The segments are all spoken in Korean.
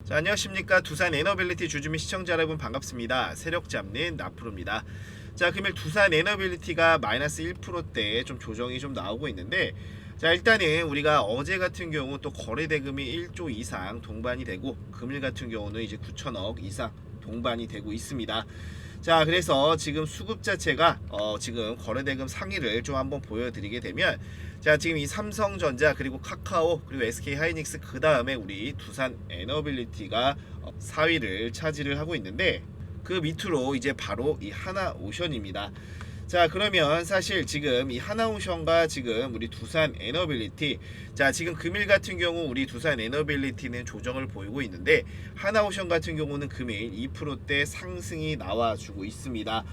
자, 안녕하십니까. 두산 에너빌리티 주주및 시청자 여러분 반갑습니다. 세력 잡는 나프로입니다. 자, 금일 두산 에너빌리티가 마이너스 1%대 좀 조정이 좀 나오고 있는데, 자, 일단은 우리가 어제 같은 경우 또 거래 대금이 1조 이상 동반이 되고, 금일 같은 경우는 이제 9천억 이상 동반이 되고 있습니다. 자, 그래서 지금 수급 자체가 지금 거래대금 상위를 좀 한번 보여드리게 되면, 자, 지금 이 삼성전자 그리고 카카오 그리고 SK하이닉스 그 다음에 우리 두산 에너빌리티가 4위를 차지를 하고 있는데, 그 밑으로 이제 바로 이 하나오션입니다. 자, 그러면 사실 지금 이 하나오션과 지금 우리 두산 에너빌리티, 자, 지금 금일 같은 경우 우리 두산 에너빌리티는 조정을 보이고 있는데, 하나오션 같은 경우는 금일 2%대 상승이 나와주고 있습니다.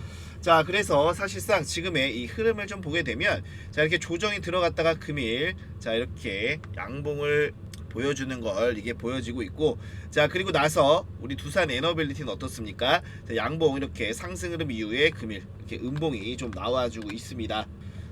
자, 그래서 사실상 지금의 이 흐름을 좀 보게 되면, 자, 이렇게 조정이 들어갔다가 금일, 자, 이렇게 양봉을 보여주는 걸 이게 보여지고 있고, 자, 그리고 나서 우리 두산 에너빌리티는 어떻습니까? 자, 양봉 이렇게 상승 흐름 이후에 금일 이렇게 음봉이 좀 나와주고 있습니다.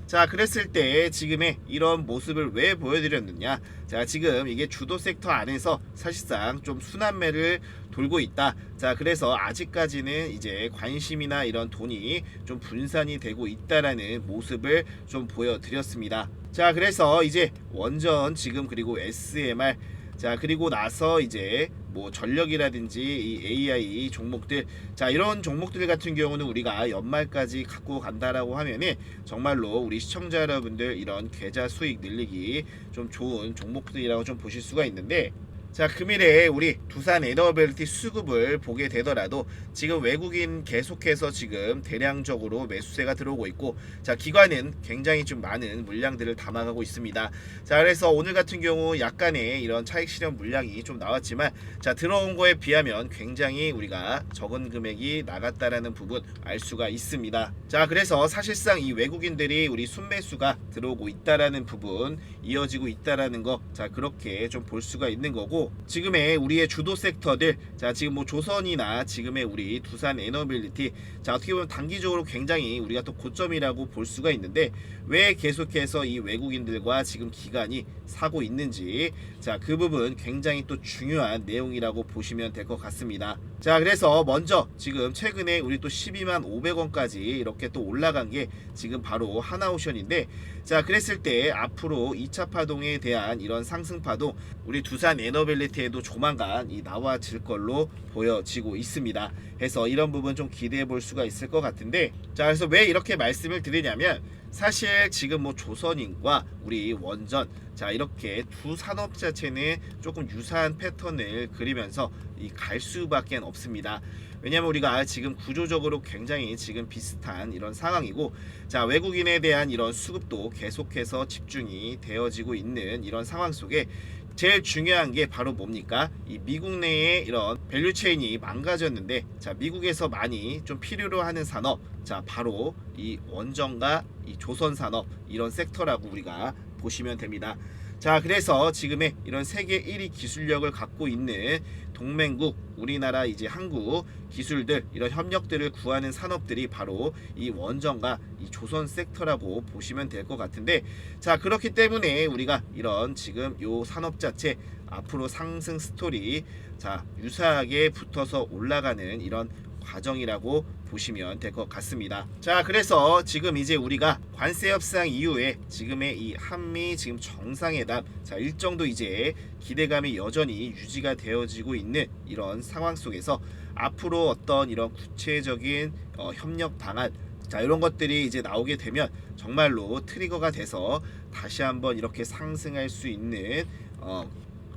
자, 그랬을 때 지금의 이런 모습을 왜 보여드렸느냐? 자, 지금 이게 주도 섹터 안에서 사실상 좀 순환매를 돌고 있다. 자, 그래서 아직까지는 이제 관심이나 이런 돈이 좀 분산이 되고 있다라는 모습을 좀 보여드렸습니다. 자, 그래서 이제 원전 지금 그리고 SMR, 자, 그리고 나서 이제 뭐 전력이라든지 이 AI 종목들, 자, 이런 종목들 같은 경우는 우리가 연말까지 갖고 간다라고 하면은 정말로 우리 시청자 여러분들 이런 계좌 수익 늘리기 좀 좋은 종목들이라고 좀 보실 수가 있는데, 자, 금일에 우리 두산 에너빌리티 수급을 보게 되더라도 지금 외국인 계속해서 지금 대량적으로 매수세가 들어오고 있고, 자, 기관은 굉장히 좀 많은 물량들을 담아가고 있습니다. 자, 그래서 오늘 같은 경우 약간의 이런 차익 실현 물량이 좀 나왔지만, 자, 들어온 거에 비하면 굉장히 우리가 적은 금액이 나갔다라는 부분 알 수가 있습니다. 자, 그래서 사실상 이 외국인들이 우리 순매수가 들어오고 있다라는 부분, 이어지고 있다라는 거, 자, 그렇게 좀 볼 수가 있는 거고, 지금의 우리의 주도 섹터들, 자, 지금 뭐 조선이나 지금의 우리 두산 에너빌리티, 자, 어떻게 보면 단기적으로 굉장히 우리가 또 고점이라고 볼 수가 있는데, 왜 계속해서 이 외국인들과 지금 기관이 사고 있는지, 자, 그 부분 굉장히 또 중요한 내용이라고 보시면 될 것 같습니다. 자, 그래서 먼저 지금 최근에 우리 또 12만 500원까지 이렇게 또 올라간 게 지금 바로 하나오션인데, 자, 그랬을 때 앞으로 2차 파동에 대한 이런 상승 파동, 우리 두산 에너빌리티에도 조만간 나와질 걸로 보여지고 있습니다. 해서 이런 부분 좀 기대해 볼 수가 있을 것 같은데, 자, 그래서 왜 이렇게 말씀을 드리냐면, 사실 지금 뭐 조선인과 우리 원전, 자, 이렇게 두 산업 자체는 조금 유사한 패턴을 그리면서 갈 수밖에 없습니다. 왜냐면 우리가 지금 구조적으로 굉장히 지금 비슷한 이런 상황이고, 자, 외국인에 대한 이런 수급도 계속해서 집중이 되어지고 있는 이런 상황 속에 제일 중요한 게 바로 뭡니까? 이 미국 내의 이런 밸류체인이 망가졌는데, 자, 미국에서 많이 좀 필요로 하는 산업, 자, 바로 이 원전과 이 조선 산업, 이런 섹터라고 우리가 보시면 됩니다. 자, 그래서 지금의 이런 세계 1위 기술력을 갖고 있는 동맹국, 우리나라 이제 한국 기술들, 이런 협력들을 구하는 산업들이 바로 이 원전과 이 조선 섹터라고 보시면 될 것 같은데, 자, 그렇기 때문에 우리가 이런 지금 요 산업 자체 앞으로 상승 스토리, 자, 유사하게 붙어서 올라가는 이런 과정이라고 보시면 될 것 같습니다. 자, 그래서 지금 이제 우리가 관세 협상 이후에 지금의 이 한미 지금 정상회담, 자, 일정도 이제 기대감이 여전히 유지가 되어지고 있는 이런 상황 속에서 앞으로 어떤 이런 구체적인 협력 방안, 자, 이런 것들이 이제 나오게 되면 정말로 트리거가 돼서 다시 한번 이렇게 상승할 수 있는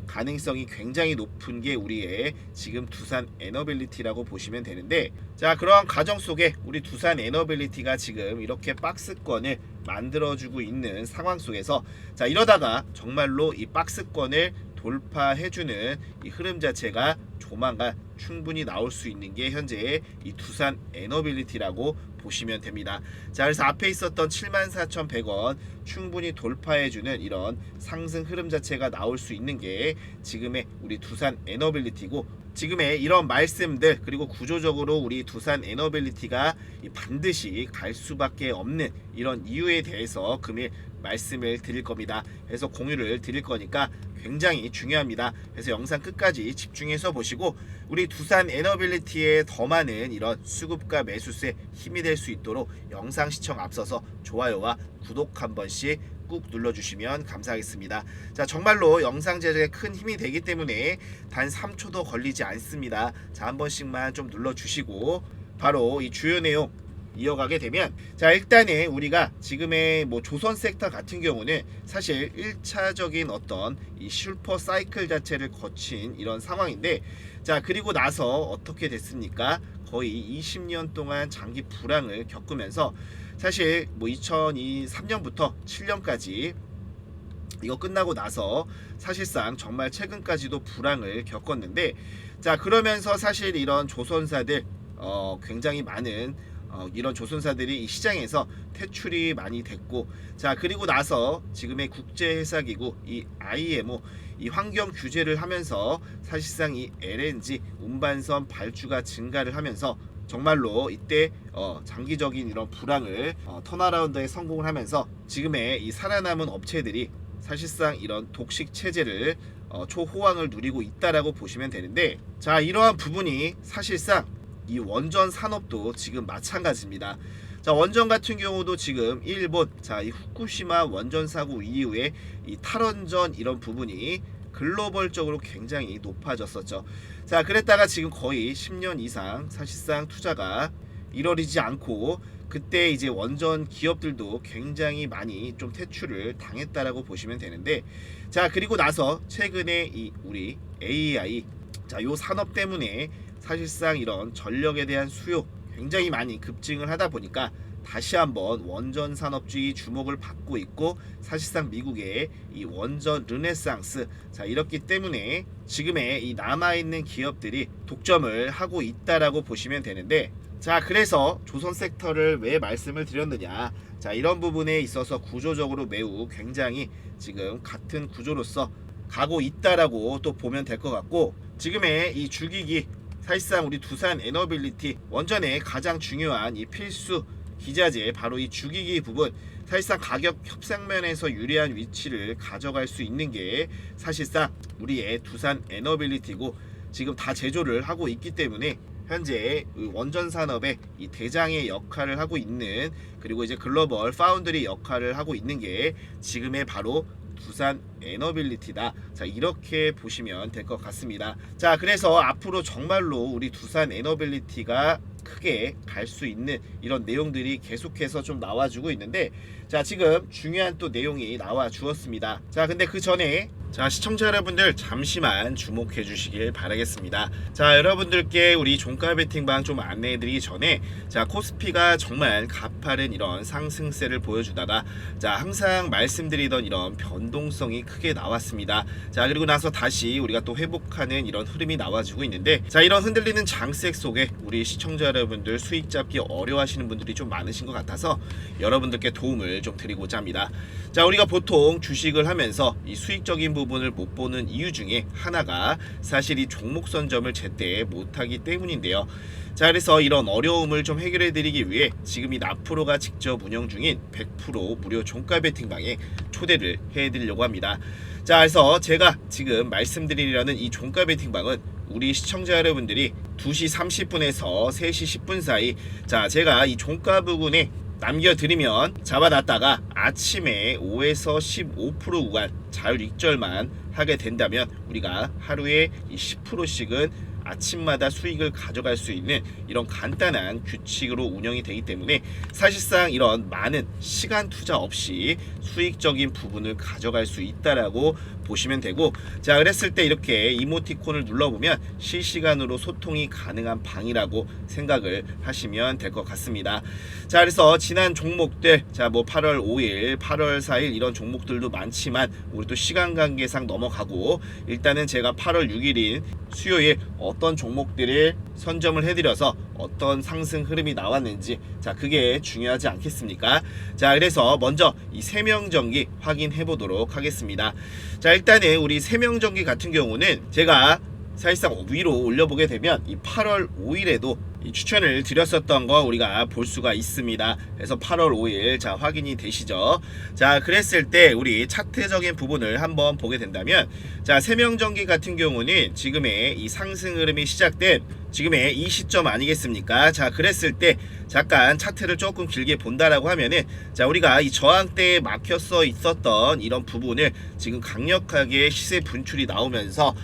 가능성이 굉장히 높은 게 우리의 지금 두산 에너빌리티라고 보시면 되는데, 자, 그러한 과정 속에 우리 두산 에너빌리티가 지금 이렇게 박스권을 만들어주고 있는 상황 속에서, 자, 이러다가 정말로 이 박스권을 돌파해주는 이 흐름 자체가 조만간 충분히 나올 수 있는 게 현재 이 두산 에너빌리티라고 보시면 됩니다. 자, 그래서 앞에 있었던 74,100원 충분히 돌파해주는 이런 상승 흐름 자체가 나올 수 있는 게 지금의 우리 두산 에너빌리티고, 지금의 이런 말씀들, 그리고 구조적으로 우리 두산 에너빌리티가 반드시 갈 수밖에 없는 이런 이유에 대해서 금일 말씀을 드릴 겁니다. 그래서 공유를 드릴 거니까 굉장히 중요합니다. 그래서 영상 끝까지 집중해서 보시고 우리 두산 에너빌리티의 더 많은 이런 수급과 매수세 힘이 될 수 있도록 영상 시청 앞서서 좋아요와 구독 한 번씩 꾹 눌러주시면 감사하겠습니다. 자, 정말로 영상 제작에 큰 힘이 되기 때문에 단 3초도 걸리지 않습니다. 자, 한 번씩만 좀 눌러주시고 바로 이 주요 내용 이어가게 되면, 자, 일단은 우리가 지금의 뭐 조선 섹터 같은 경우는 사실 1차적인 어떤 이 슈퍼 사이클 자체를 거친 이런 상황인데, 자, 그리고 나서 어떻게 됐습니까? 거의 20년 동안 장기 불황을 겪으면서 사실 뭐 2023년부터 7년까지 이거 끝나고 나서 사실상 정말 최근까지도 불황을 겪었는데, 자, 그러면서 사실 이런 조선사들 굉장히 많은 이런 조선사들이 이 시장에서 퇴출이 많이 됐고, 자, 그리고 나서 지금의 국제회사기구 이 IMO 이 환경 규제를 하면서 사실상 이 LNG 운반선 발주가 증가를 하면서 정말로 이때 장기적인 이런 불황을 턴어라운드에 성공을 하면서 지금의 이 살아남은 업체들이 사실상 이런 독식 체제를 초호황을 누리고 있다라고 보시면 되는데, 자, 이러한 부분이 사실상 이 원전 산업도 지금 마찬가지입니다. 자, 원전 같은 경우도 지금 일본, 자, 이 후쿠시마 원전 사고 이후에 이 탈원전 이런 부분이 글로벌적으로 굉장히 높아졌었죠. 자, 그랬다가 지금 거의 10년 이상 사실상 투자가 이뤄지지 않고, 그때 이제 원전 기업들도 굉장히 많이 좀 퇴출을 당했다라고 보시면 되는데, 자, 그리고 나서 최근에 이 우리 AI, 자, 요 산업 때문에 사실상 이런 전력에 대한 수요 굉장히 많이 급증을 하다 보니까 다시 한번 원전 산업주의 주목을 받고 있고, 사실상 미국의 이 원전 르네상스, 자, 이렇기 때문에 지금의 이 남아있는 기업들이 독점을 하고 있다라고 보시면 되는데, 자, 그래서 조선 섹터를 왜 말씀을 드렸느냐, 자, 이런 부분에 있어서 구조적으로 매우 굉장히 지금 같은 구조로서 가고 있다라고 또 보면 될 것 같고, 지금의 이 주기기 사실상 우리 두산 에너빌리티 원전의 가장 중요한 이 필수 기자재 바로 이 주기기 부분, 사실상 가격 협상면에서 유리한 위치를 가져갈 수 있는 게 사실상 우리의 두산 에너빌리티고, 지금 다 제조를 하고 있기 때문에 현재 원전 산업의 이 대장의 역할을 하고 있는, 그리고 이제 글로벌 파운드리 역할을 하고 있는 게 지금의 바로 두산 에너빌리티다. 자, 이렇게 보시면 될 것 같습니다. 자, 그래서 앞으로 정말로 우리 두산 에너빌리티가 크게 갈 수 있는 이런 내용들이 계속해서 좀 나와주고 있는데, 자, 지금 중요한 또 내용이 나와 주었습니다. 자, 근데 그 전에 자, 시청자 여러분들 잠시만 주목해 주시길 바라겠습니다. 자, 여러분들께 우리 종가 베팅방 좀 안내해 드리기 전에, 자, 코스피가 정말 가파른 이런 상승세를 보여주다가, 자, 항상 말씀드리던 이런 변동성이 크게 나왔습니다. 자, 그리고 나서 다시 우리가 또 회복하는 이런 흐름이 나와주고 있는데, 자, 이런 흔들리는 장색 속에 우리 시청자 여러분들 수익 잡기 어려워하시는 분들이 좀 많으신 것 같아서 여러분들께 도움을 좀 드리고자 합니다. 자, 우리가 보통 주식을 하면서 이 수익적인 부분을 못 보는 이유 중에 하나가 사실 이 종목 선점을 제때 못하기 때문인데요. 자, 그래서 이런 어려움을 좀 해결해 드리기 위해 지금 이 나프로가 직접 운영 중인 100% 무료 종가 베팅방에 초대를 해 드리려고 합니다. 자, 그래서 제가 지금 말씀드리려는 이 종가 베팅방은 우리 시청자 여러분들이 2시 30분에서 3시 10분 사이, 자, 제가 이 종가 부근에 남겨드리면 잡아놨다가 아침에 5에서 15% 구간 자율 익절만 하게 된다면 우리가 하루에 이 10%씩은 아침마다 수익을 가져갈 수 있는 이런 간단한 규칙으로 운영이 되기 때문에 사실상 이런 많은 시간 투자 없이 수익적인 부분을 가져갈 수 있다라고 보시면 되고, 자, 그랬을 때 이렇게 이모티콘을 눌러보면 실시간으로 소통이 가능한 방이라고 생각을 하시면 될 것 같습니다. 자, 그래서 지난 종목들, 자, 뭐 8월 5일, 8월 4일 이런 종목들도 많지만 우리 또 시간 관계상 넘어가고, 일단은 제가 8월 6일인 수요일 어떤 종목들을 선점을 해드려서 어떤 상승 흐름이 나왔는지, 자, 그게 중요하지 않겠습니까? 자, 그래서 먼저 이 세명전기 확인해 보도록 하겠습니다. 자, 일단은 우리 세명전기 같은 경우는 제가 사실상 위로 올려보게 되면 이 8월 5일에도 이 추천을 드렸었던 거 우리가 볼 수가 있습니다. 그래서 8월 5일 자 확인이 되시죠. 자 그랬을 때 우리 차트적인 부분을 한번 보게 된다면 자 세명전기 같은 경우는 지금의 이 상승 흐름이 시작된 지금의 이 시점 아니겠습니까? 자 그랬을 때 잠깐 차트를 조금 길게 본다라고 하면은 자 우리가 이 저항대에 막혔어 있었던 이런 부분을 지금 강력하게 시세 분출이 나오면서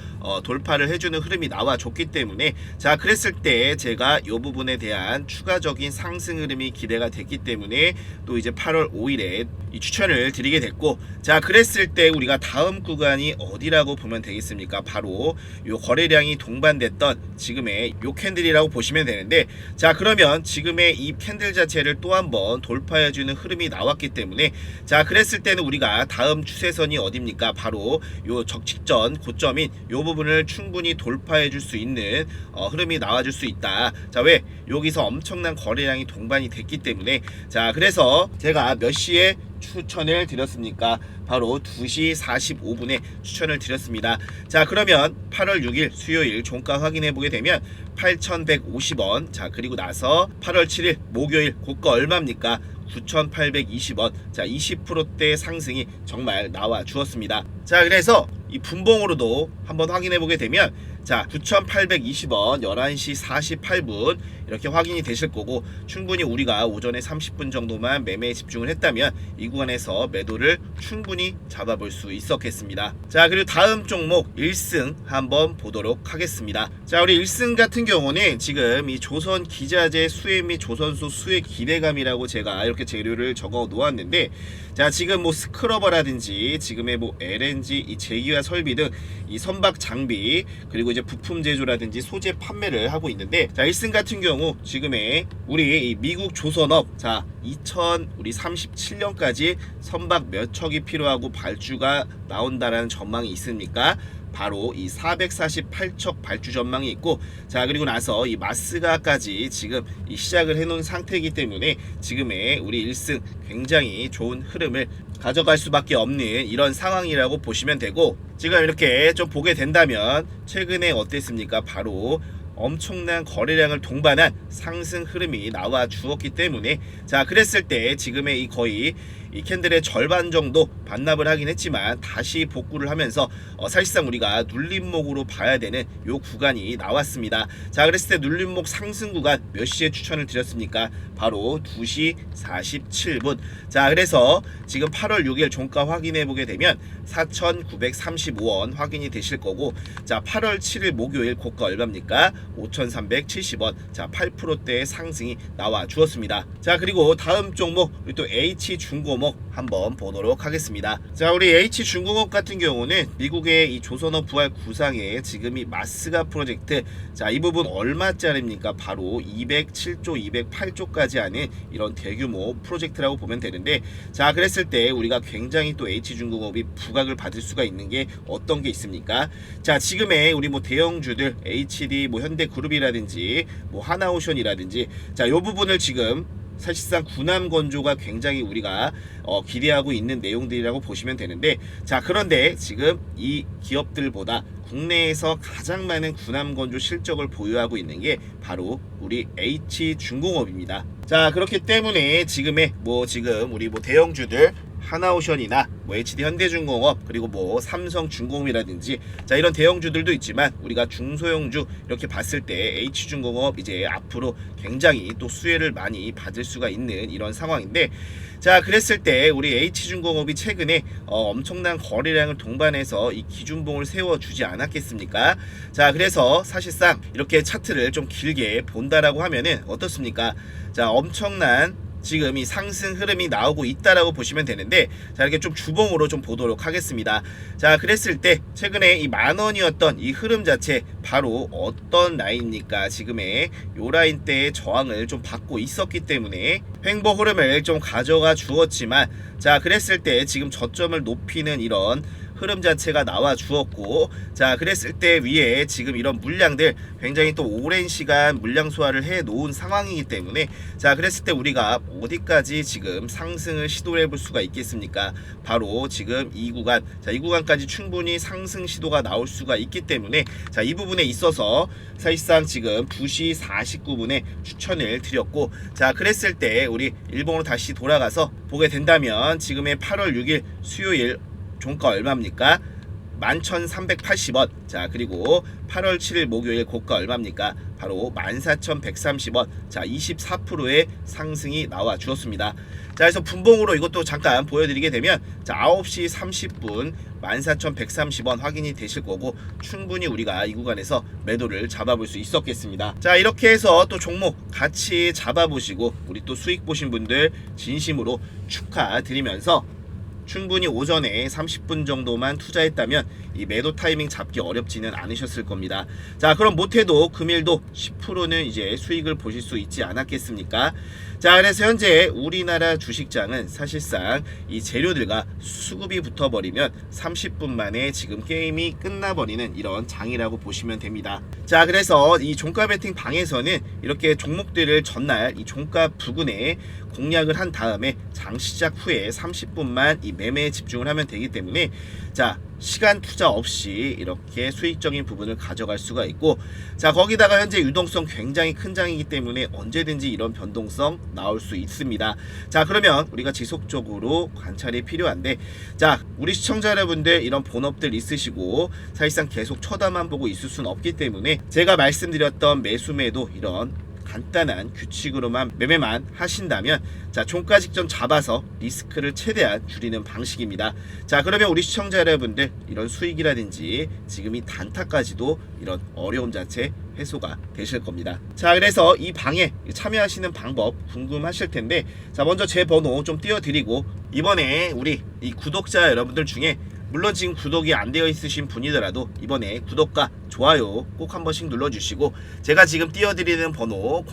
돌파를 해주는 흐름이 나와줬기 때문에 자 그랬을 때 제가 이 부분에 대한 추가적인 상승 흐름이 기대가 됐기 때문에 또 이제 8월 5일에 이 추천을 드리게 됐고 자 그랬을 때 우리가 다음 구간이 어디라고 보면 되겠습니까? 바로 요 거래량이 동반됐던 지금의 요 캔들이라고 보시면 되는데 자 그러면 지금의 이 캔들 자체를 또 한번 돌파해주는 흐름이 나왔기 때문에 자 그랬을 때는 우리가 다음 추세선이 어딥니까? 바로 요 적직전 고점인 요 부분을 충분히 돌파해 줄 수 있는 흐름이 나와줄 수 있다. 자 왜? 여기서 엄청난 거래량이 동반이 됐기 때문에 자 그래서 제가 몇 시에 추천을 드렸습니까? 바로 2시 45분에 추천을 드렸습니다. 자 그러면 8월 6일 수요일 종가 확인해 보게 되면 8,150원 자 그리고 나서 8월 7일 목요일 고가 얼마입니까? 9,820원 자 20%대 상승이 정말 나와 주었습니다. 자 그래서 이 분봉으로도 한번 확인해 보게 되면 자 9,820원 11시 48분 이렇게 확인이 되실 거고 충분히 우리가 오전에 30분 정도만 매매에 집중을 했다면 이 구간에서 매도를 충분히 잡아볼 수 있었겠습니다. 자 그리고 다음 종목 1승 한번 보도록 하겠습니다. 자 우리 1승 같은 경우는 지금 이 조선 기자재 수혜 및 조선소 수혜 기대감이라고 제가 이렇게 재료를 적어 놓았는데 자 지금 뭐 스크러버라든지 지금의 뭐 LNG 이 제기와 설비 등 이 선박 장비 그리고 이제 부품 제조라든지 소재 판매를 하고 있는데 자 1승 같은 경우 지금의 우리 이 미국 조선업 자 2037년까지 선박 몇 척이 필요하고 발주가 나온다라는 전망이 있습니까? 바로 이 448척 발주 전망이 있고 자 그리고 나서 이 마스가까지 지금 이 시작을 해놓은 상태이기 때문에 지금의 우리 1승 굉장히 좋은 흐름을 가져갈 수밖에 없는 이런 상황이라고 보시면 되고 지금 이렇게 좀 보게 된다면 최근에 어땠습니까? 바로 엄청난 거래량을 동반한 상승 흐름이 나와 주었기 때문에 자 그랬을 때 지금의 이 거의 이 캔들의 절반 정도 반납을 하긴 했지만 다시 복구를 하면서 사실상 우리가 눌림목으로 봐야 되는 요 구간이 나왔습니다. 자 그랬을 때 눌림목 상승 구간 몇 시에 추천을 드렸습니까? 바로 2시 47분 자 그래서 지금 8월 6일 종가 확인해 보게 되면 4,935원 확인이 되실 거고 자 8월 7일 목요일 고가 얼마입니까? 5,370원 자 8%대의 상승이 나와 주었습니다. 자 그리고 다음 종목 또 H중공업 한번 보도록 하겠습니다. 자 우리 H중공업 같은 경우는 미국의 이 조선업 부활 구상에 지금 이 마스가 프로젝트 자 이 부분 얼마짜리입니까? 바로 207조 208조까지 하는 이런 대규모 프로젝트라고 보면 되는데 자 그랬을 때 우리가 굉장히 또 H중공업이 부각을 받을 수가 있는 게 어떤 게 있습니까? 자 지금의 우리 뭐 대형주들 HD 뭐 현대그룹이라든지 뭐 하나오션이라든지 자 요 부분을 지금 사실상 군함 건조가 굉장히 우리가 기대하고 있는 내용들이라고 보시면 되는데 자 그런데 지금 이 기업들보다 국내에서 가장 많은 군함 건조 실적을 보유하고 있는 게 바로 우리 H중공업입니다. 자 그렇기 때문에 지금의 뭐 지금 우리 뭐 대형주들 하나오션이나 뭐 HD 현대중공업 그리고 뭐 삼성중공업이라든지 자 이런 대형주들도 있지만 우리가 중소형주 이렇게 봤을 때 H중공업 이제 앞으로 굉장히 또 수혜를 많이 받을 수가 있는 이런 상황인데 자 그랬을 때 우리 H중공업이 최근에 엄청난 거래량을 동반해서 이 기준봉을 세워주지 않았겠습니까? 자 그래서 사실상 이렇게 차트를 좀 길게 본다라고 하면은 어떻습니까? 자 엄청난 지금 이 상승 흐름이 나오고 있다라고 보시면 되는데 자 이렇게 좀 주봉으로 좀 보도록 하겠습니다. 자 그랬을 때 최근에 이 만원이었던 이 흐름 자체 바로 어떤 라인입니까? 지금의 요 라인대의 저항을 좀 받고 있었기 때문에 횡보 흐름을 좀 가져가 주었지만 자 그랬을 때 지금 저점을 높이는 이런 흐름 자체가 나와 주었고, 자 그랬을 때 위에 지금 이런 물량들 굉장히 또 오랜 시간 물량 소화를 해 놓은 상황이기 때문에, 자 그랬을 때 우리가 어디까지 지금 상승을 시도해 볼 수가 있겠습니까? 바로 지금 이 구간, 자 이 구간까지 충분히 상승 시도가 나올 수가 있기 때문에, 자 이 부분에 있어서 사실상 지금 2시 49분에 추천을 드렸고, 자 그랬을 때 우리 일본으로 다시 돌아가서 보게 된다면 지금의 8월 6일 수요일 종가 얼마입니까? 11,380원. 자 그리고 8월 7일 목요일 고가 얼마입니까? 바로 14,130원. 자 24%의 상승이 나와 주었습니다. 자 그래서 분봉으로 이것도 잠깐 보여드리게 되면, 자 9시 30분 14,130원 확인이 되실 거고, 충분히 우리가 이 구간에서 매도를 잡아볼 수 있었겠습니다. 자 이렇게 해서 또 종목 같이 잡아보시고 우리 또 수익 보신 분들 진심으로 축하드리면서, 충분히 오전에 30분 정도만 투자했다면 이 매도 타이밍 잡기 어렵지는 않으셨을 겁니다. 자 그럼 못해도 금일도 10%는 이제 수익을 보실 수 있지 않았겠습니까? 자 그래서 현재 우리나라 주식장은 사실상 이 재료들과 수급이 붙어버리면 30분 만에 지금 게임이 끝나버리는 이런 장이라고 보시면 됩니다. 자 그래서 이 종가 베팅 방에서는 이렇게 종목들을 전날 이 종가 부근에 공략을 한 다음에 장 시작 후에 30분만 이 매매에 집중을 하면 되기 때문에, 자 시간 투자 없이 이렇게 수익적인 부분을 가져갈 수가 있고, 자 거기다가 현재 유동성 굉장히 큰 장이기 때문에 언제든지 이런 변동성 나올 수 있습니다. 자 그러면 우리가 지속적으로 관찰이 필요한데, 자 우리 시청자 여러분들 이런 본업들 있으시고 사실상 계속 쳐다만 보고 있을 수는 없기 때문에, 제가 말씀드렸던 매수매도 이런 간단한 규칙으로만 매매만 하신다면, 자 종가 직전 잡아서 리스크를 최대한 줄이는 방식입니다. 자 그러면 우리 시청자 여러분들 이런 수익이라든지 지금 이 단타까지도 이런 어려움 자체 해소가 되실 겁니다. 자 그래서 이 방에 참여하시는 방법 궁금하실 텐데, 자 먼저 제 번호 좀 띄워드리고, 이번에 우리 이 구독자 여러분들 중에 물론 지금 구독이 안 되어 있으신 분이더라도 이번에 구독과 좋아요 꼭 한 번씩 눌러주시고, 제가 지금 띄워드리는 번호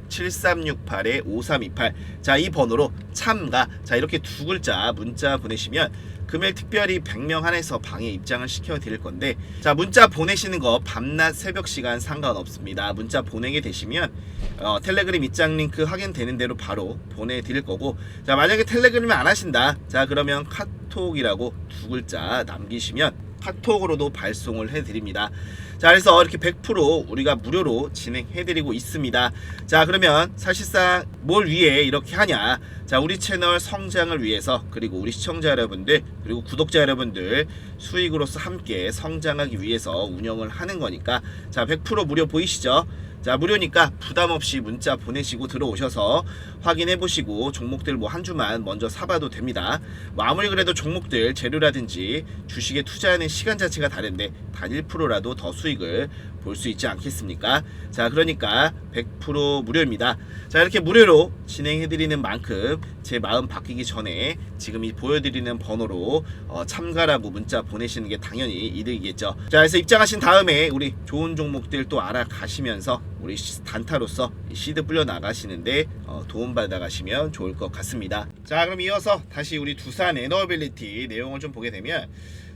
010-7368-5328, 자 이 번호로 참가, 자 이렇게 두 글자 문자 보내시면 금일 특별히 100명 한해서 방에 입장을 시켜 드릴 건데, 자 문자 보내시는 거 밤낮 새벽 시간 상관없습니다. 문자 보내게 되시면 텔레그램 입장 링크 확인되는 대로 바로 보내드릴 거고, 자 만약에 텔레그램을 안 하신다, 자 그러면 카톡이라고 두 글자 남기시면 카톡으로도 발송을 해드립니다. 자 그래서 이렇게 100% 우리가 무료로 진행해드리고 있습니다. 자 그러면 사실상 뭘 위해 이렇게 하냐, 자 우리 채널 성장을 위해서, 그리고 우리 시청자 여러분들 그리고 구독자 여러분들 수익으로서 함께 성장하기 위해서 운영을 하는 거니까, 자 100% 무료 보이시죠? 자 무료니까 부담없이 문자 보내시고 들어오셔서 확인해 보시고 종목들 뭐 한 주만 먼저 사봐도 됩니다. 뭐 아무리 그래도 종목들 재료라든지 주식에 투자하는 시간 자체가 다른데 단 1%라도 더 수익을 볼 수 있지 않겠습니까? 자 그러니까 100% 무료입니다. 자 이렇게 무료로 진행해드리는 만큼 제 마음 바뀌기 전에 지금 이 보여드리는 번호로 참가라고 문자 보내시는 게 당연히 이득이겠죠. 자 그래서 입장하신 다음에 우리 좋은 종목들 또 알아가시면서 우리 단타로서 시드 불려 나가시는데 도움받아 가시면 좋을 것 같습니다. 자 그럼 이어서 다시 우리 두산 에너빌리티 내용을 좀 보게 되면,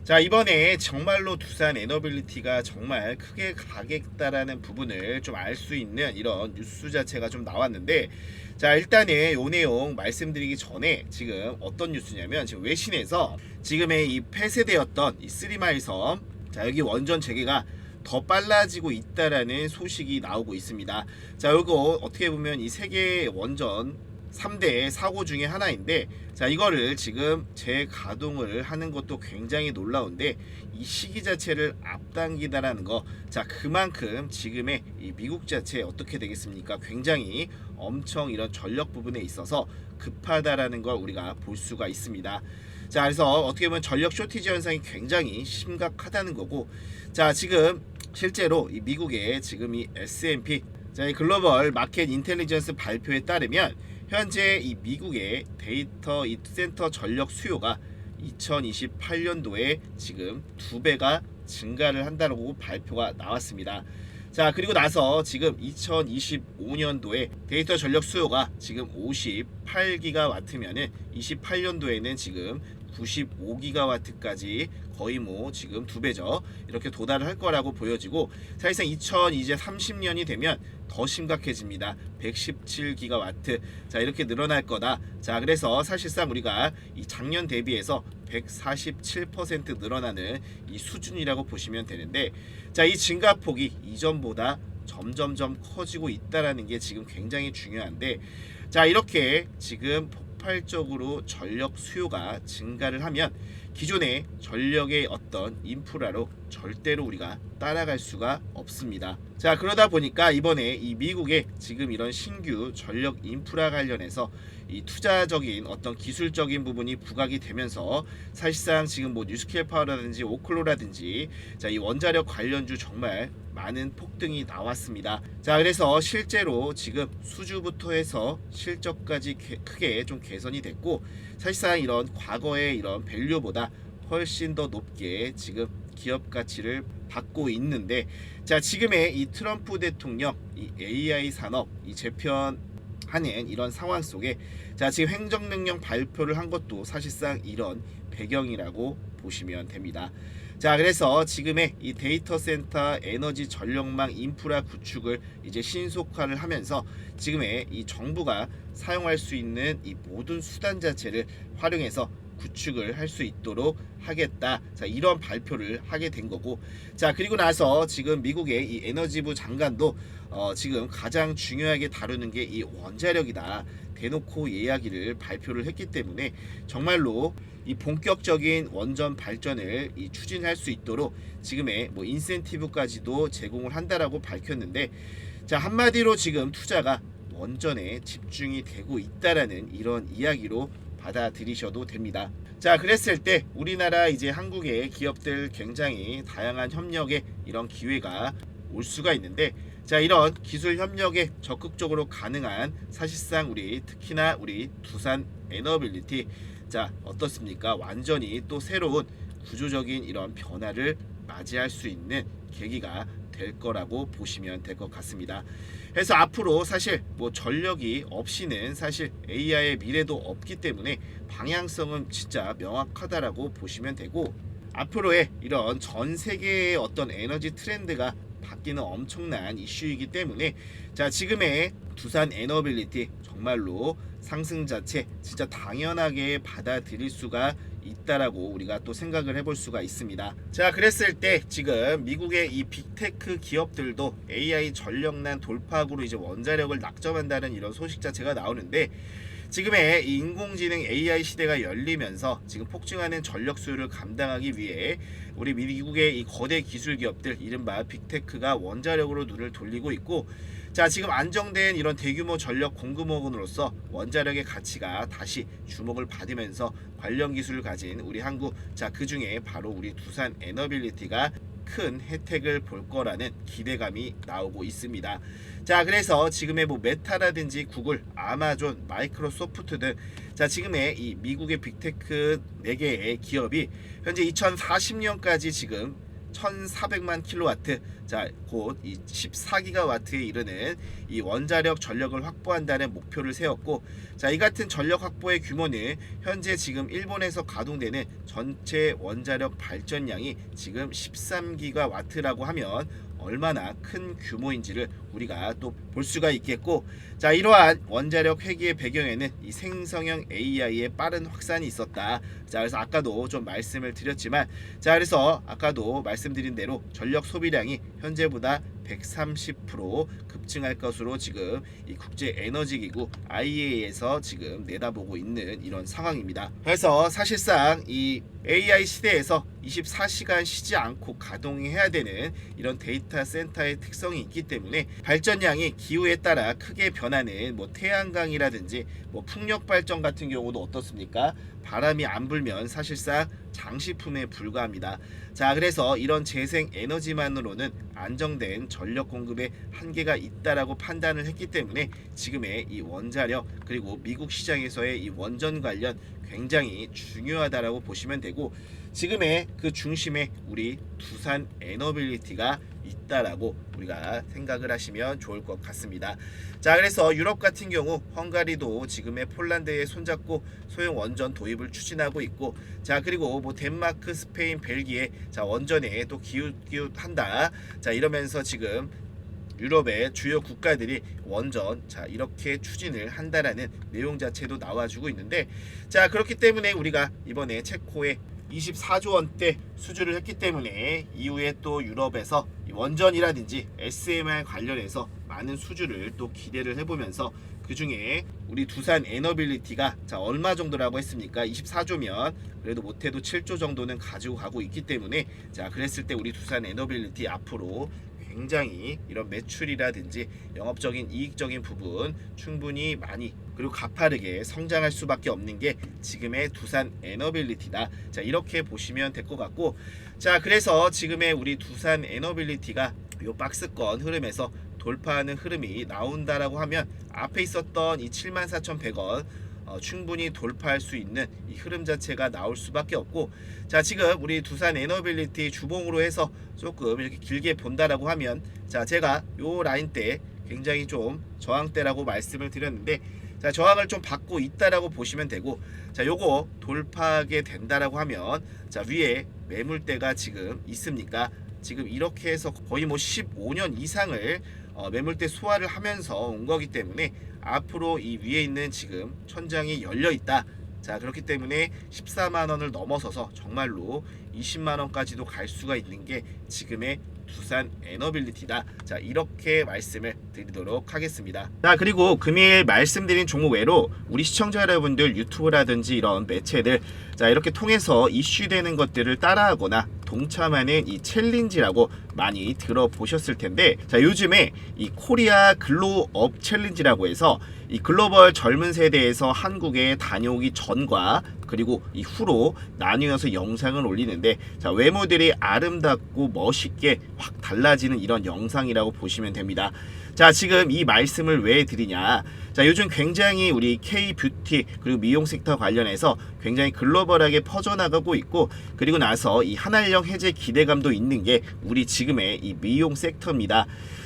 자 이번에 정말로 두산 에너빌리티가 정말 크게 가겠다라는 부분을 좀 알 수 있는 이런 뉴스 자체가 좀 나왔는데, 자 일단은 이 내용 말씀드리기 전에 지금 어떤 뉴스냐면, 지금 외신에서 지금의 이 폐쇄되었던 이 3마일 섬, 자 여기 원전 재개가 더 빨라지고 있다라는 소식이 나오고 있습니다. 자 이거 어떻게 보면 이 세계 원전 3대 사고 중에 하나인데, 자 이거를 지금 재가동을 하는 것도 굉장히 놀라운데, 이 시기 자체를 앞당기다라는 거, 자 그만큼 지금의 이 미국 자체 어떻게 되겠습니까? 굉장히 엄청 이런 전력 부분에 있어서 급하다라는 걸 우리가 볼 수가 있습니다. 자 그래서 어떻게 보면 전력 쇼티지 현상이 굉장히 심각하다는 거고, 자 지금 실제로 이 미국의 지금 이 S&P, 자 이 글로벌 마켓 인텔리전스 발표에 따르면 현재 이 미국의 데이터 이 센터 전력 수요가 2028년도에 지금 2배가 증가를 한다고 발표가 나왔습니다. 자 그리고 나서 지금 2025년도에 데이터 전력 수요가 지금 58기가와트면은 28년도에는 지금 95기가와트까지 거의 뭐 지금 2배죠. 이렇게 도달을 할 거라고 보여지고, 사실상 2030년이 되면 더 심각해집니다. 117기가와트. 자, 이렇게 늘어날 거다. 자, 그래서 사실상 우리가 이 작년 대비해서 147% 늘어나는 이 수준이라고 보시면 되는데, 자, 이 증가폭이 이전보다 점점점 커지고 있다라는 게 지금 굉장히 중요한데, 자, 이렇게 지금 폭발적으로 전력 수요가 증가를 하면 기존의 전력의 어떤 인프라로 절대로 우리가 따라갈 수가 없습니다. 자, 그러다 보니까 이번에 이 미국의 지금 이런 신규 전력 인프라 관련해서 이 투자적인 어떤 기술적인 부분이 부각이 되면서 사실상 지금 뭐 뉴스케일 파워라든지 오클로라든지, 자, 이 원자력 관련주 정말 많은 폭등이 나왔습니다. 자, 그래서 실제로 지금 수주부터 해서 실적까지 크게 좀 개선이 됐고, 사실상 이런 과거의 이런 밸류보다 훨씬 더 높게 지금 기업 가치를 받고 있는데, 자, 지금의 이 트럼프 대통령 이 AI 산업 이 재편하는 이런 상황 속에, 자, 지금 행정명령 발표를 한 것도 사실상 이런 배경이라고 보시면 됩니다. 자, 그래서 지금의 이 데이터 센터 에너지 전력망 인프라 구축을 이제 신속화를 하면서 지금의 이 정부가 사용할 수 있는 이 모든 수단 자체를 활용해서 구축을 할 수 있도록 하겠다. 자, 이런 발표를 하게 된 거고, 자, 그리고 나서 지금 미국의 이 에너지부 장관도 지금 가장 중요하게 다루는 게 이 원자력이다. 대놓고 이야기를 발표를 했기 때문에 정말로 이 본격적인 원전 발전을 이 추진할 수 있도록 지금의 뭐 인센티브까지도 제공을 한다라고 밝혔는데, 자, 한마디로 지금 투자가 원전에 집중이 되고 있다라는 이런 이야기로 받아들이셔도 됩니다. 자, 그랬을 때 우리나라 이제 한국의 기업들 굉장히 다양한 협력의 이런 기회가 올 수가 있는데, 자, 이런 기술 협력에 적극적으로 가능한 사실상 우리 특히나 우리 두산 에너빌리티, 자, 어떻습니까? 완전히 또 새로운 구조적인 이런 변화를 맞이할 수 있는 계기가 될 거라고 보시면 될 것 같습니다. 그래서 앞으로 사실 뭐 전력이 없이는 사실 AI의 미래도 없기 때문에 방향성은 진짜 명확하다라고 보시면 되고, 앞으로의 이런 전 세계의 어떤 에너지 트렌드가 바뀌는 엄청난 이슈이기 때문에, 자, 지금의 두산 에너빌리티 정말로 상승 자체 진짜 당연하게 받아들일 수가 있다라고 우리가 또 생각을 해볼 수가 있습니다. 자, 그랬을 때 지금 미국의 이 빅테크 기업들도 AI 전력난 돌파구로 이제 원자력을 낙점한다는 이런 소식 자체가 나오는데, 지금의 이 인공지능 AI 시대가 열리면서 지금 폭증하는 전력 수요를 감당하기 위해 우리 미국의 이 거대 기술 기업들 이른바 빅테크가 원자력으로 눈을 돌리고 있고, 자, 지금 안정된 이런 대규모 전력 공급원으로서 원자력의 가치가 다시 주목을 받으면서 관련 기술을 가진 우리 한국, 자, 그 중에 바로 우리 두산 에너빌리티가 큰 혜택을 볼 거라는 기대감이 나오고 있습니다. 자, 그래서 지금의 뭐 메타라든지 구글, 아마존, 마이크로소프트 등, 자, 지금의 이 미국의 빅테크 4개의 기업이 현재 2040년까지 지금 1400만 킬로와트, 자, 곧 이 14기가와트에 이르는 이 원자력 전력을 확보한다는 목표를 세웠고, 자, 이 같은 전력 확보의 규모는 현재 지금 일본에서 가동되는 전체 원자력 발전량이 지금 13기가와트라고 하면 얼마나 큰 규모인지를 우리가 또 볼 수가 있겠고, 자, 이러한 원자력 회귀의 배경에는 이 생성형 AI의 빠른 확산이 있었다. 자, 그래서 아까도 좀 말씀을 드렸지만, 자, 그래서 아까도 말씀드린 대로 전력 소비량이 현재보다 130% 급증할 것으로 지금 이 국제 에너지 기구 IEA에서 지금 내다보고 있는 이런 상황입니다. 그래서 사실상 이 AI 시대에서 24시간 쉬지 않고 가동해야 되는 이런 데이터 센터의 특성이 있기 때문에 발전량이 기후에 따라 크게 변하는 뭐 태양광이라든지 뭐 풍력 발전 같은 경우도 어떻습니까? 바람이 안 불면 사실상 장식품에 불과합니다. 자, 그래서 이런 재생 에너지만으로는 안정된 전력 공급에 한계가 있다라고 판단을 했기 때문에 지금의 이 원자력 그리고 미국 시장에서의 이 원전 관련 굉장히 중요하다라고 보시면 되고, 지금의 그 중심에 우리 두산 에너빌리티가 있다라고 우리가 생각을 하시면 좋을 것 같습니다. 자, 그래서 유럽 같은 경우 헝가리도 지금의 폴란드에 손잡고 소형 원전 도입을 추진하고 있고, 자, 그리고 뭐 덴마크, 스페인, 벨기에 자 원전에 또 기웃기웃한다. 자, 이러면서 지금 유럽의 주요 국가들이 원전 자 이렇게 추진을 한다라는 내용 자체도 나와주고 있는데, 자, 그렇기 때문에 우리가 이번에 체코에 24조 원대 수주를 했기 때문에 이후에 또 유럽에서 원전이라든지 SMR 관련해서 많은 수주를 또 기대를 해보면서, 그 중에 우리 두산 에너빌리티가 자 얼마 정도라고 했습니까? 24조면 그래도 못해도 7조 정도는 가지고 가고 있기 때문에, 자 그랬을 때 우리 두산 에너빌리티 앞으로 굉장히 이런 매출이라든지 영업적인 이익적인 부분 충분히 많이 그리고 가파르게 성장할 수밖에 없는 게 지금의 두산 에너빌리티다. 자 이렇게 보시면 될 것 같고, 자 그래서 지금의 우리 두산 에너빌리티가 요 박스권 흐름에서 돌파하는 흐름이 나온다라고 하면 앞에 있었던 이 74,100원 충분히 돌파할 수 있는 이 흐름 자체가 나올 수밖에 없고, 자 지금 우리 두산 에너빌리티 주봉으로 해서 조금 이렇게 길게 본다라고 하면, 자 제가 요 라인 때 굉장히 좀 저항대라고 말씀을 드렸는데, 자 저항을 좀 받고 있다라고 보시면 되고, 자 요거 돌파하게 된다라고 하면, 자 위에 매물대가 지금 있습니까? 지금 이렇게 해서 거의 뭐 15년 이상을 매물대 소화를 하면서 온 거기 때문에 앞으로 이 위에 있는 지금 천장이 열려 있다. 자 그렇기 때문에 14만 원을 넘어서서 정말로 20만 원까지도 갈 수가 있는 게 지금의 두산 에너빌리티다. 자 이렇게 말씀을 드리도록 하겠습니다. 자 그리고 금일 말씀드린 종목 외로 우리 시청자 여러분들 유튜브라든지 이런 매체들 자 이렇게 통해서 이슈되는 것들을 따라하거나 동참하는 이 챌린지라고 많이 들어보셨을 텐데, 자 요즘에 이 코리아 글로업 챌린지라고 해서 이 글로벌 젊은 세대에서 한국에 다녀오기 전과 그리고 이 후로 나뉘어서 영상을 올리는데, 자 외모들이 아름답고 멋있게 확 달라지는 이런 영상이라고 보시면 됩니다. 자 지금 이 말씀을 왜 드리냐, 자 요즘 굉장히 우리 K-뷰티 그리고 미용 섹터 관련해서 굉장히 글로벌하게 퍼져나가고 있고, 그리고 나서 이 한알령 해제 기대감도 있는 게 우리 지금의 이 미용 섹터입니다.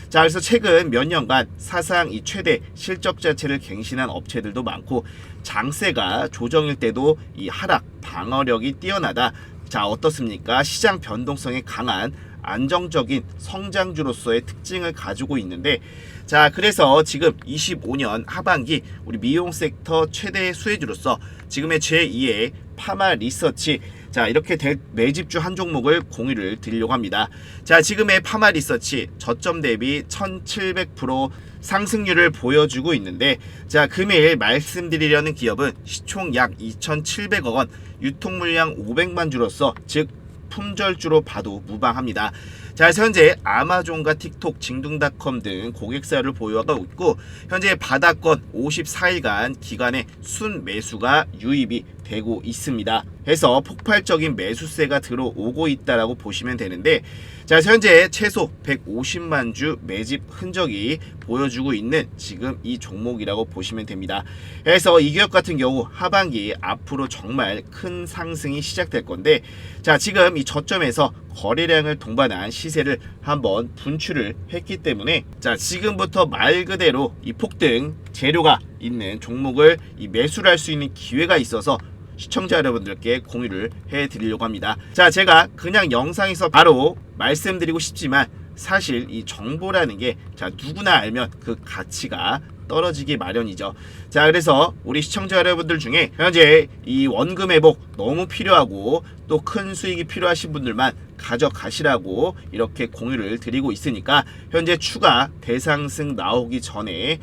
자 그래서 최근 몇 년간 사상 이 최대 실적 자체를 갱신한 업체들도 많고, 장세가 조정일 때도 이 하락 방어력이 뛰어나다. 자 어떻습니까? 시장 변동성이 강한 안정적인 성장주로서의 특징을 가지고 있는데, 자 그래서 지금 25년 하반기 우리 미용 섹터 최대 수혜주로서 지금의 제2의 파마 리서치 자 이렇게 매집주 한 종목을 공유를 드리려고 합니다. 자 지금의 파마 리서치 저점 대비 1700% 상승률을 보여주고 있는데, 자 금일 말씀드리려는 기업은 시총 약 2700억 원, 유통물량 500만 주로서 즉 품절주로 봐도 무방합니다. 자 현재 아마존과 틱톡, 징둥닷컴 등 고객사를 보유하고 있고, 현재 바닥권 54일간 기간에 순 매수가 유입이 되고 있습니다. 해서 폭발적인 매수세가 들어오고 있다라고 보시면 되는데, 자 현재 최소 150만 주 매집 흔적이 보여주고 있는 지금 이 종목이라고 보시면 됩니다. 해서 이 기업 같은 경우 하반기 앞으로 정말 큰 상승이 시작될 건데, 자 지금 이 저점에서 거래량을 동반한 시세를 한번 분출을 했기 때문에, 자 지금부터 말 그대로 이 폭등 재료가 있는 종목을 이 매수를 할 수 있는 기회가 있어서 시청자 여러분들께 공유를 해드리려고 합니다. 자 제가 그냥 영상에서 바로 말씀드리고 싶지만, 사실 이 정보라는 게 자 누구나 알면 그 가치가 떨어지기 마련이죠. 자 그래서 우리 시청자 여러분들 중에 현재 이 원금 회복 너무 필요하고 또 큰 수익이 필요하신 분들만 가져가시라고 이렇게 공유를 드리고 있으니까, 현재 추가 대상승 나오기 전에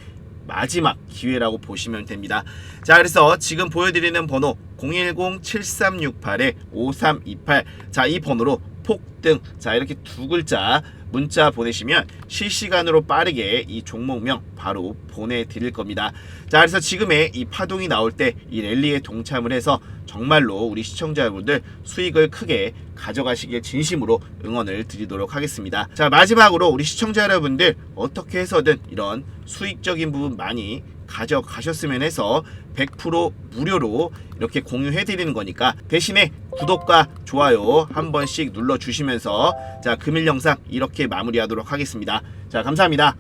마지막 기회라고 보시면 됩니다. 자 그래서 지금 보여드리는 번호 010-7368-5328 자 이 번호로 폭등 자 이렇게 두 글자 문자 보내시면 실시간으로 빠르게 이 종목명 바로 보내드릴 겁니다. 자 그래서 지금의 이 파동이 나올 때 이 랠리에 동참을 해서 정말로 우리 시청자분들 수익을 크게 가져가시길 진심으로 응원을 드리도록 하겠습니다. 자 마지막으로 우리 시청자 여러분들 어떻게 해서든 이런 수익적인 부분 많이 가져가셨으면 해서 100% 무료로 이렇게 공유해 드리는 거니까 대신에 구독과 좋아요 한 번씩 눌러 주시면서 자 금일 영상 이렇게 마무리하도록 하겠습니다. 자 감사합니다.